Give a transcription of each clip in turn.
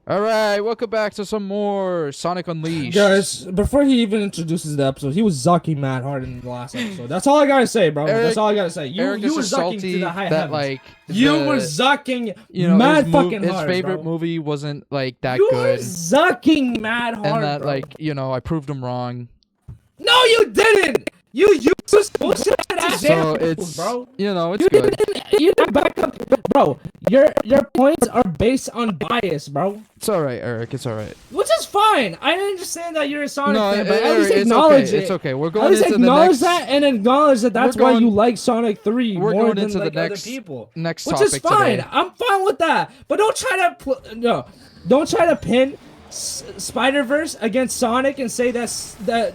All right, welcome back to some more Sonic Unleashed. Guys, before he even introduces the episode, he was zucking mad hard in the last episode. That's all I gotta say, bro. That's all I gotta say. Eric You is were just zucking to salty the high that heavens. like You were zucking his mad fucking his hard, favorite bro. movie wasn't like that You good, were zucking mad hard, and that bro. I proved him wrong. No, you didn't. You used this bullshit ass So examples, it's bro. it's You good. didn't back up, bro. Your points are based on bias, bro. It's all right, Eric. It's all right. Which is fine. I understand that you're a Sonic No, fan, but at Eric, least it's acknowledge okay. it. It's okay. We're At going least into the acknowledge next. that and acknowledge that that's We're why you going- like Sonic 3 We're more going than into like the other next people. next Which topic is fine. today. I'm fine with that. But don't try to don't try to pin Spider-Verse against Sonic and say that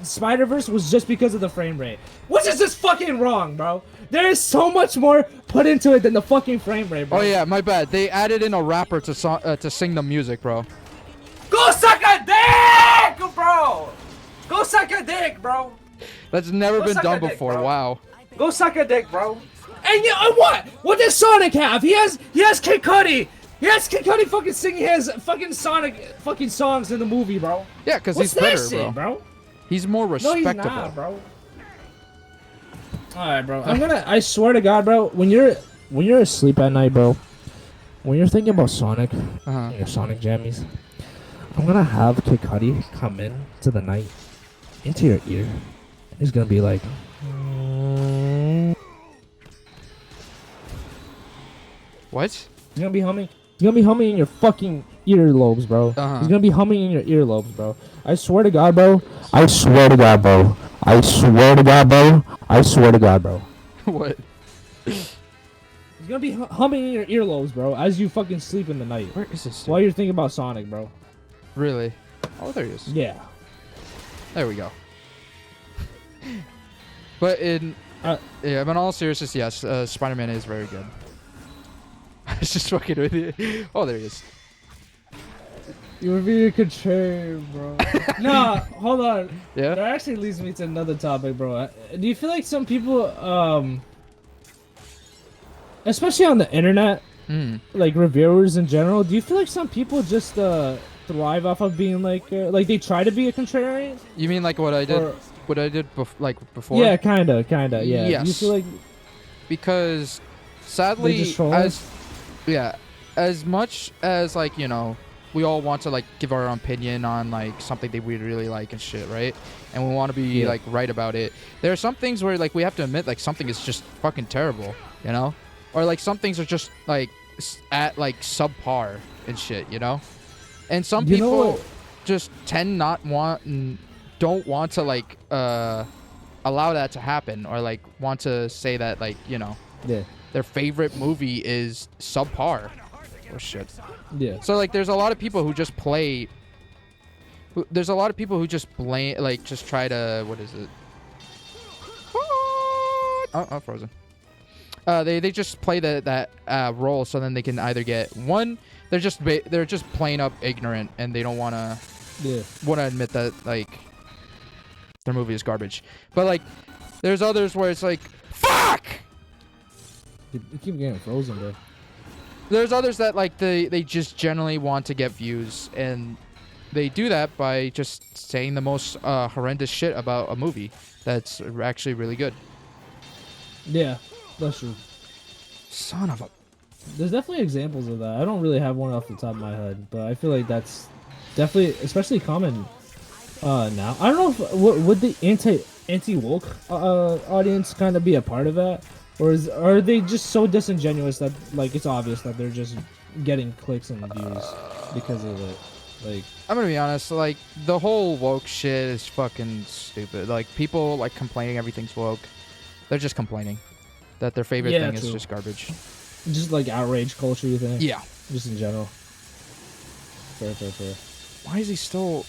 Spider-Verse was just because of the frame rate. Which is just fucking wrong, bro. There is so much more put into it than the fucking frame rate, bro. Oh yeah, my bad. They added in a rapper to sing the music, bro. Go suck a dick, bro! Go suck a dick, bro! That's never Go been suck done a dick, before. bro. Wow. Go suck a dick, bro. And you know what? What does Sonic have? He has Kid Cudi. He has Kid Cudi fucking singing his fucking Sonic fucking songs in the movie, bro. Yeah, because What's he's that better, shit, bro. bro? He's more No, respectable. he's not, bro. All right, bro. I swear to God, bro. When you're asleep at night, bro. When you're thinking about Sonic, Uh-huh. your Sonic jammies, I'm gonna have Kid Cudi come in to the night, into your ear. He's gonna be like, What? he's gonna be humming. He's gonna be humming in your fucking earlobes, bro. Uh-huh. He's gonna be humming in your earlobes, bro. I swear to God, bro. I swear to God, bro. I swear to God, bro. I swear to God, bro. What? He's gonna be humming in your earlobes, bro, as you fucking sleep in the night. Where is this? While you're thinking about Sonic, bro. Really? Oh, there he is. Yeah. There we go. But in yeah, but in all seriousness, yes, Spider-Man is very good. I was just fucking with you. Oh, there he is. You were being contrarian, bro. Nah, hold on. Yeah. That actually leads me to another topic, bro. Do you feel like some people, especially on the internet, like reviewers in general, do you feel like some people just thrive off of being like they try to be a contrarian? You mean like what I did? Or- What I did before? Yeah, kinda, yeah. Yes. Do you feel like Because sadly, just troll as much as like we all want to like give our opinion on like something that we really like and shit, right? And we want to be like right about it. There are some things where like we have to admit like something is just fucking terrible, or like some things are just like at like subpar and shit, And some You know people what? just don't want to like allow that to happen, or like want to say that like Yeah. their favorite movie is subpar. Oh shit. Yeah. So like there's a lot of people who just play there's a lot of people who just blame like just try to what is it? Oh, frozen. They just play that role so then they can either get one, they're just plain up ignorant and they don't want to admit that like their movie is garbage. But like there's others where it's like fuck. You keep getting frozen, bro. There's others that like they just generally want to get views, and they do that by just saying the most horrendous shit about a movie that's actually really good. Yeah, that's true. Son of a. There's definitely examples of that. I don't really have one off the top of my head, but I feel like that's definitely, especially common now. I don't know if would the anti woke audience kind of be a part of that, or are they just so disingenuous that like it's obvious that they're just getting clicks and views because of it? Like, I'm gonna be honest, like the whole woke shit is fucking stupid. Like people like complaining everything's woke. They're just complaining that their favorite thing is true. just garbage. Just like outrage culture, you think? Yeah. Just in general. Fair. Why is he still?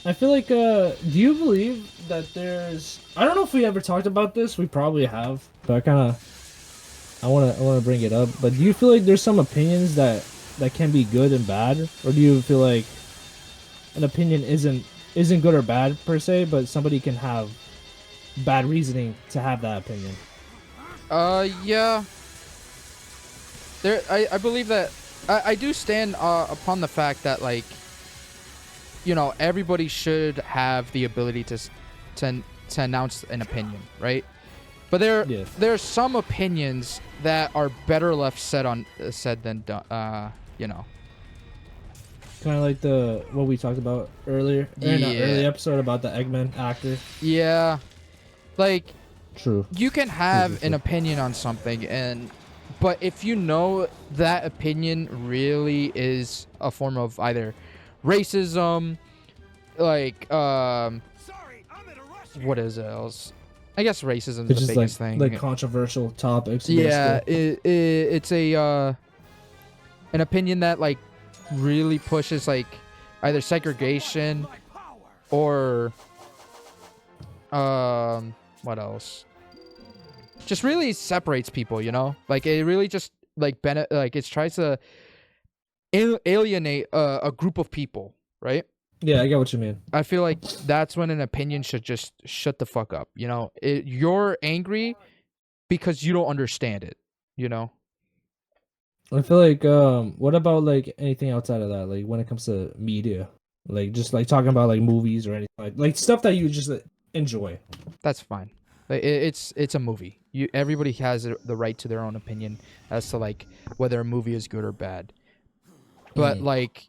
I feel like, do you believe that there's... I don't know if we ever talked about this. We probably have. But I wanna bring it up. But do you feel like there's some opinions that can be good and bad? Or do you feel like an opinion isn't good or bad per se, but somebody can have bad reasoning to have that opinion? Yeah. I believe that I do stand upon the fact that, like, you know, everybody should have the ability to announce an opinion, right? But there's some opinions that are better left said than done. You know. Kind of like what we talked about earlier in an early episode about the Eggman actor. Yeah. Like, True. you can have an opinion on something, but if you know that opinion really is a form of either racism, like what is it else? I guess racism is the biggest thing. Like controversial topics. Yeah, it's an opinion that like really pushes like either segregation or what else? Just really separates people, you know? Like it really just like it tries to alienate a group of people, right? Yeah, I get what you mean. I feel like that's when an opinion should just shut the fuck up, you know? You're angry because you don't understand it, you know? I feel like what about like anything outside of that, like when it comes to media, like just like talking about like movies or anything like stuff that you just enjoy. That's fine. It's a movie. Everybody has the right to their own opinion as to like whether a movie is good or bad. But like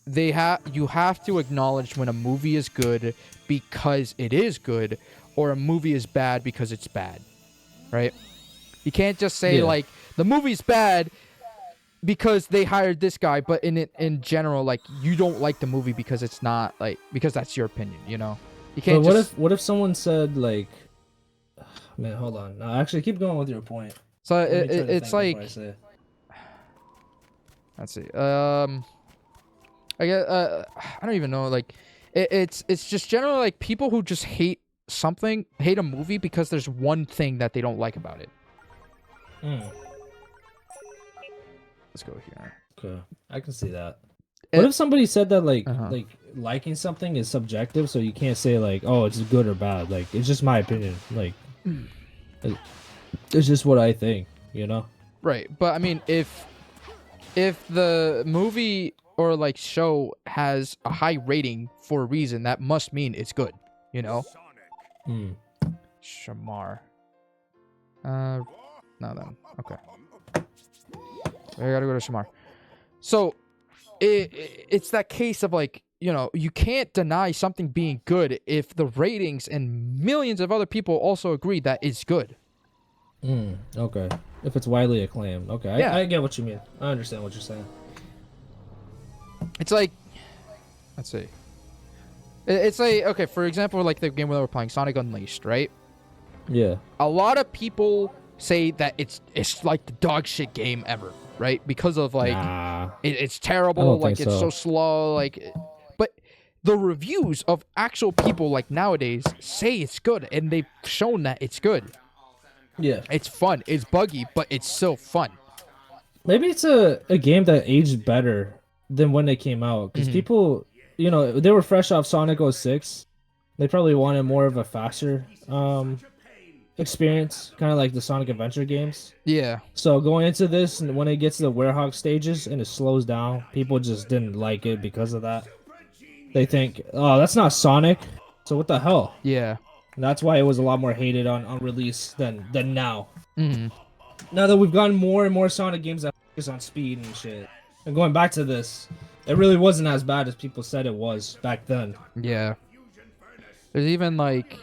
you have to acknowledge when a movie is good because it is good, or a movie is bad because it's bad, right? You can't just say like the movie's bad because they hired this guy, but in general, like you don't like the movie because it's not like because that's your opinion, you know. You can't. But what if someone said like, man, hold on. No, actually, keep going with your point. So it's like, let's see. I guess I don't even know. Like, it's just generally like people who just hate a movie because there's one thing that they don't like about it. Let's go here. Okay, I can see that. What if somebody said that like liking something is subjective, so you can't say like, oh, it's good or bad. Like it's just my opinion. Like it's just what I think, you know? Right, but I mean, if the movie or like show has a high rating for a reason, that must mean it's good, you know? Shamar. No then. Okay. I gotta go to Shamar. So it's that case of like, you know, you can't deny something being good if the ratings and millions of other people also agree that it's good. Okay. If it's widely acclaimed. Okay. Yeah. I get what you mean. I understand what you're saying. It's like, let's see. It's like, okay, for example, like the game where we're playing, Sonic Unleashed, right? Yeah. A lot of people say that it's like the dog shit game ever, right? Because of like, it's terrible, like it's so slow, like, but the reviews of actual people like nowadays say it's good, and they've shown that it's good. Yeah. It's fun, it's buggy, but it's still fun. Maybe it's a game that aged better than when they came out, because people, you know, they were fresh off Sonic 06. They probably wanted more of a faster experience, kind of like the Sonic Adventure games. Yeah. So going into this, and when it gets to the Werehog stages and it slows down, people just didn't like it because of that. They think, oh, that's not Sonic, so what the hell? Yeah. And that's why it was a lot more hated on release than now. Mm-hmm. Now that we've gotten more and more Sonic games that focus on speed and shit, and going back to this, it really wasn't as bad as people said it was back then. Yeah. There's even like,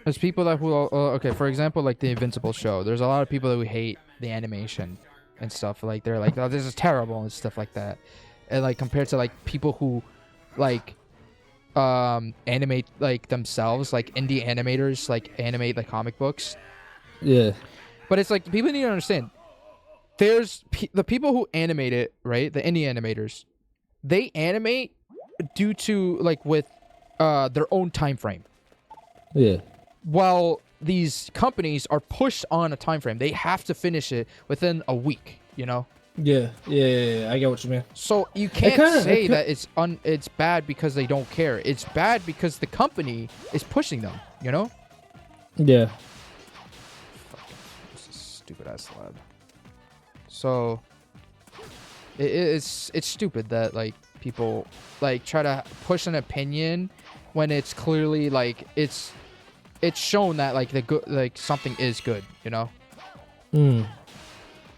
there's people that okay, for example, like the Invincible show. There's a lot of people that hate the animation and stuff. Like they're like, oh, this is terrible and stuff like that. And like compared to like people who like animate like themselves, like indie animators, like animate like comic books. Yeah. But it's like people need to understand. There's the people who animate it, right? The indie animators, they animate due to like with their own time frame. Yeah. While these companies are pushed on a time frame, they have to finish it within a week, you know? Yeah. I get what you mean. So you can't say that it's bad because they don't care. It's bad because the company is pushing them, you know? Yeah. Fucking, this is stupid ass lab. So It's stupid that like people like try to push an opinion when it's clearly like it's shown that like the good like something is good, you know. Hmm.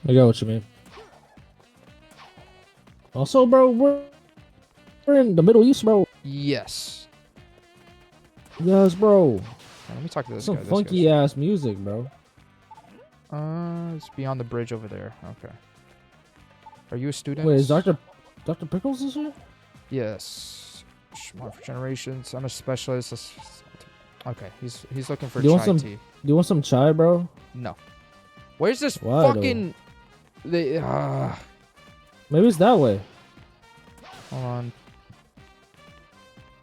I got what you mean. Also, bro, we're in the Middle East, bro. Yes. Yes, bro. Let me talk to this Some guy. This funky guy's- ass music, bro. It's beyond the bridge over there. Okay. Are you a student? Wait, is Dr. Pickles is here? Yes. Smart for generations. I'm a specialist. Okay, he's looking for Do you want chai some- tea. Do you want some chai, bro? No. Where's this Why, though? fucking? Maybe it's that way. Hold on.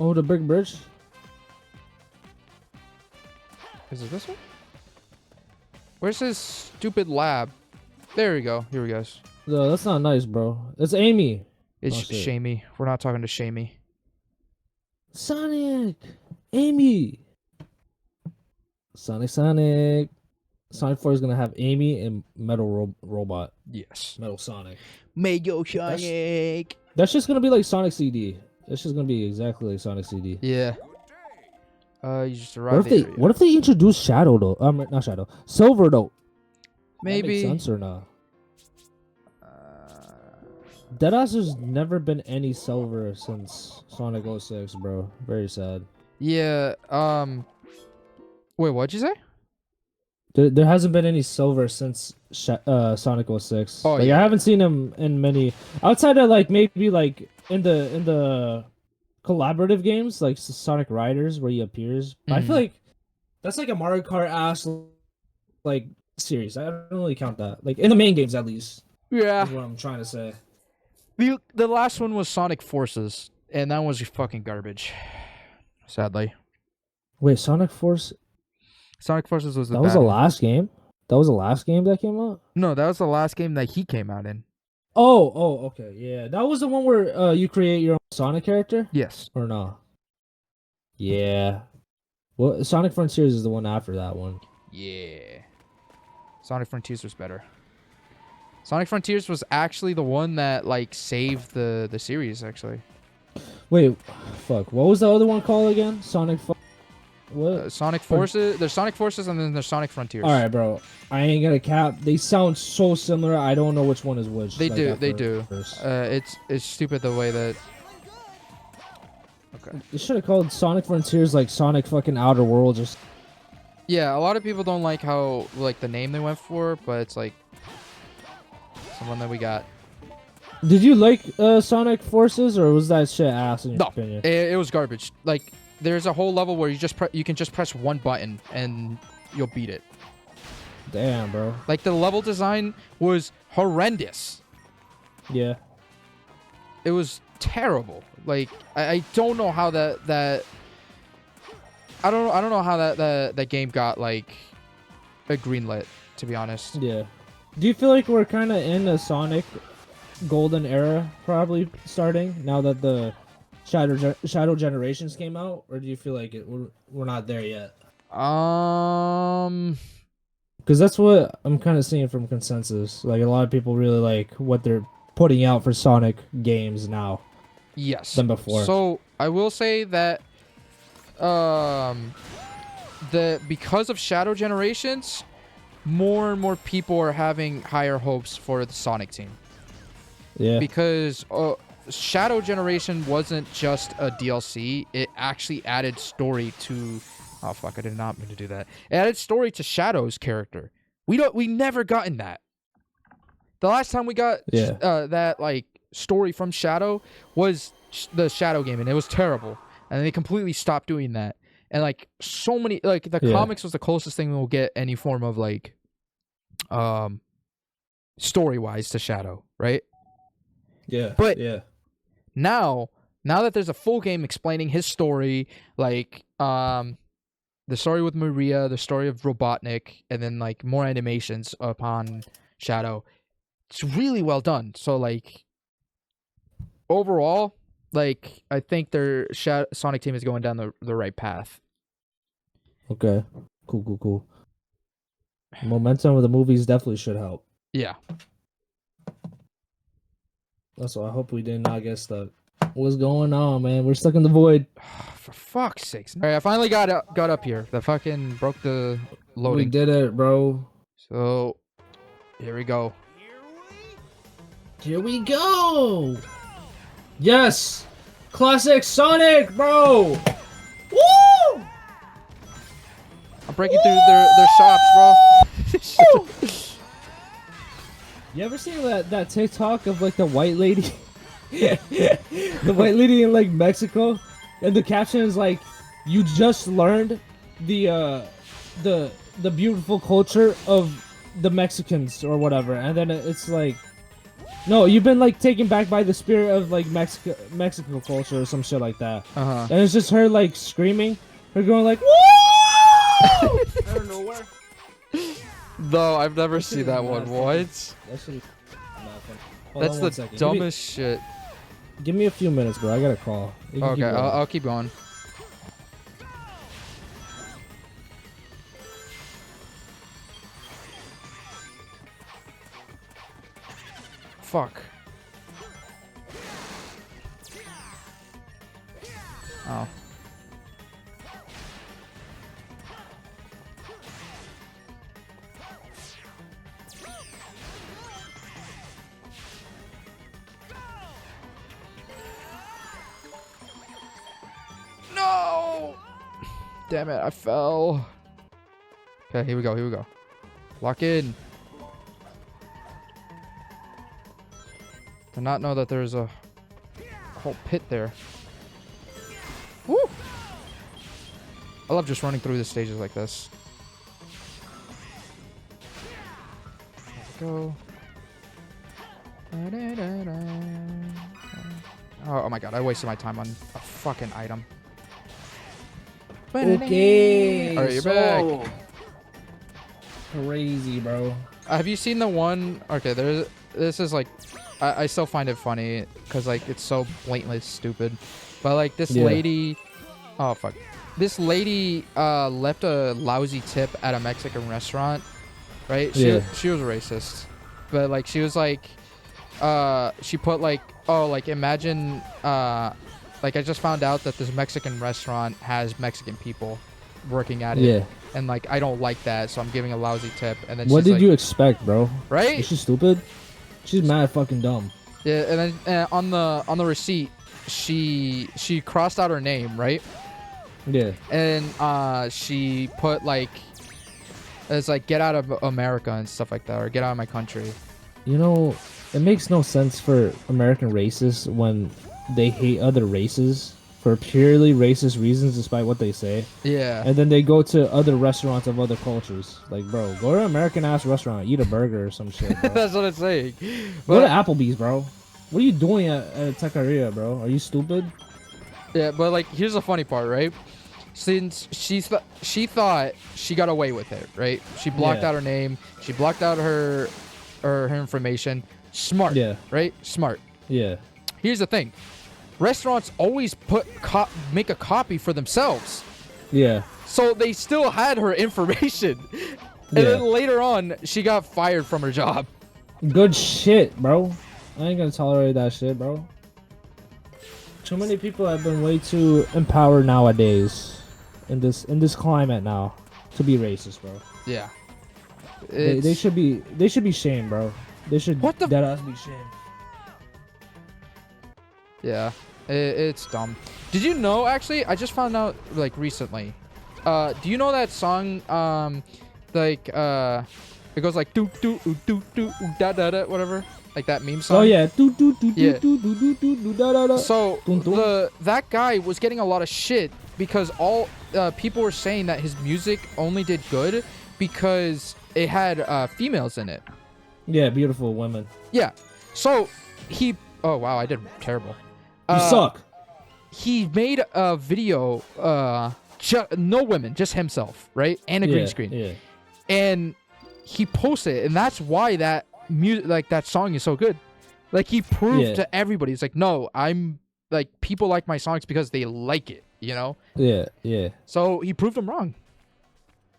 Oh, the big bridge. Is it this one? Where's his stupid lab? There we go. Here we go. No, that's not nice, bro. It's Amy. It's Oh, shit. Shamey. We're not talking to Shamey. Sonic. Amy. Sonic. Sonic 4 is gonna have Amy and Metal Robot. Yes. Metal Sonic. Mayo Sonic. That's just gonna be like Sonic CD. That's just gonna be exactly like Sonic CD. Yeah. You just What arrived if they there. What if they introduce Shadow though? Not Shadow. Silver though. That makes Maybe. sense or not? Uh, Deadass has never been any silver since Sonic 06, bro. Very sad. yeah. Wait, what'd you say? There hasn't been any silver since Sonic 06. Oh, like, yeah. I haven't seen him in many outside of like maybe like in the collaborative games like Sonic Riders where he appears. But I feel Mhm. like that's like a Mario Kart ass like series. I don't really count that. Like in the main games at least. Yeah. Is what I'm trying to say. The last one was Sonic Forces, and that was fucking garbage. Sadly, Wait, Sonic Force. Sonic Forces was the That was bad the one. last game. That was the last game that came out. No, that was the last game that he came out in. Oh, okay, yeah. That was the one where you create your own Sonic character, Yes. or no? Yeah. Well, Sonic Frontiers is the one after that one. Yeah. Sonic Frontiers was better. Sonic Frontiers was actually the one that like saved the series actually. Wait, fuck. What was the other one called again? What? Sonic Forces. There's Sonic Forces and then there's Sonic Frontiers. All right, bro. I ain't gonna cap. They sound so similar. I don't know which one is which. They like, do. at They do. first. It's stupid the way that. Okay. They should have called Sonic Frontiers like Sonic fucking Outer Worlds or. Yeah, a lot of people don't like how like the name they went for, but it's like someone that we got. Did you like Sonic Forces or was that shit ass in your No, opinion? it was garbage. Like there's a whole level where you can just press one button and you'll beat it. Damn, bro. Like the level design was horrendous. Yeah. It was terrible. Like I don't know how that I don't know how that game got like a greenlit, to be honest. Yeah. Do you feel like we're kind of in a Sonic golden era probably starting now that the Shadow Generations came out, or do you feel like we're not there yet? Because that's what I'm kind of seeing from consensus. Like a lot of people really like what they're putting out for Sonic games now Yes. than before. So I will say that because of Shadow Generations, more and more people are having higher hopes for the Sonic team. Yeah. Because Shadow Generation wasn't just a DLC, it actually added story to oh fuck, I did not mean to do that. It added story to Shadow's character. We never gotten that. The last time we got that like story from Shadow was the Shadow game, and it was terrible. And they completely stopped doing that. And like so many like the comics was the closest thing we'll get any form of like story wise to Shadow, right? Yeah. But yeah. now that there's a full game explaining his story, like the story with Maria, the story of Robotnik, and then like more animations upon Shadow, it's really well done. So like overall, like I think their Sonic team is going down the right path. Okay. Cool. Momentum of the movies definitely should help. Yeah. That's why I hope we did not get stuck. What's going on, man? We're stuck in the void. For fuck's sakes. All right, I finally got up here. The fucking broke the We loading. did it, bro. So here we go. Here we go. Yes, classic Sonic, bro. Woo! I'm breaking through their shops, bro. You ever seen that TikTok of like the white lady? The white lady in like Mexico, and the caption is like, "You just learned the beautiful culture of the Mexicans or whatever," and then it's like, "No, you've been like taken back by the spirit of like Mexico culture or some shit like that." Uh-huh. And it's just her like screaming, her going like, "Woo!" Out of nowhere. Though I've never seen that one. What? That shit is nothing. That's the dumbest shit. Give me a few minutes, bro. I got a call. You can Okay, keep going. I'll keep going. Fuck. Oh. No! Damn it, I fell. Okay, here we go, here we go. Lock in. Did not know that there's a whole pit there. Woo! I love just running through the stages like this. Go. Oh my god, I wasted my time on a fucking item. Okay. Alright, you're back. Crazy, bro. Have you seen the one? Okay, this is like, I still find it funny because like it's so blatantly stupid. But like this lady, oh fuck, this lady left a lousy tip at a Mexican restaurant, right? She was racist, but like she was like, she put like, oh, like imagine, like I just found out that this Mexican restaurant has Mexican people working at it. Yeah. And like I don't like that, so I'm giving a lousy tip. And then what she's did you expect, bro? Right? Is she stupid? She's mad fucking dumb. Yeah, and then on the receipt, she crossed out her name, right? Yeah. And she put like, it's like get out of America and stuff like that, or get out of my country. You know, it makes no sense for American racists when they hate other races for purely racist reasons, despite what they say. Yeah. And then they go to other restaurants of other cultures. Like, bro, go to an American-ass restaurant, eat a burger or some shit, bro. That's what I'm saying. Go to Applebee's, bro. What are you doing at Taqueria, bro? Are you stupid? Yeah, but like, here's the funny part, right? Since she thought she got away with it, right? She blocked out her name. She blocked out her information. Smart. Yeah. Right? Smart. Yeah. Here's the thing. Restaurants always make a copy for themselves. Yeah. So they still had her information. And then later on, she got fired from her job. Good shit, bro. I ain't gonna tolerate that shit, bro. Too many people have been way too empowered nowadays in this climate now to be racist, bro. Yeah. They should be shamed, bro. They should deadass be shamed. Yeah, it's dumb. Did you know, actually, I just found out, like, recently. Do you know that song, like, it goes like, do, do, do, do, da, da, da, whatever? Like that meme song? Oh, yeah. Do, do, do, do, do, do, do, do, da, da, da. So, that guy was getting a lot of shit because all people were saying that his music only did good because it had females in it. Yeah, beautiful women. Yeah. So, oh, wow, I did terrible. You suck. He made a video, no women, just himself, right? And a green screen. Yeah. And he posted it, and that's why that music, like that song, is so good. Like he proved to everybody, it's like, no, I'm like, people like my songs because they like it, you know? Yeah, yeah. So he proved them wrong,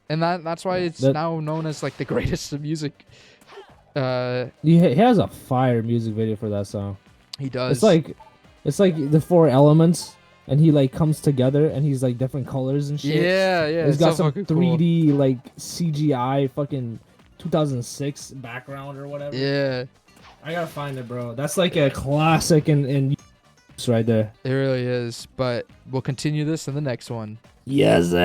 and that's why it's now known as like the greatest of music. He has a fire music video for that song. He does. It's like the four elements, and he like comes together, and he's like different colors and shit. Yeah, yeah. He's It's got so some fucking cool. 3D like CGI fucking 2006 background or whatever. Yeah, I gotta find it, bro. That's like a classic in right there. it really is. But we'll continue this in the next one. Yes, sir.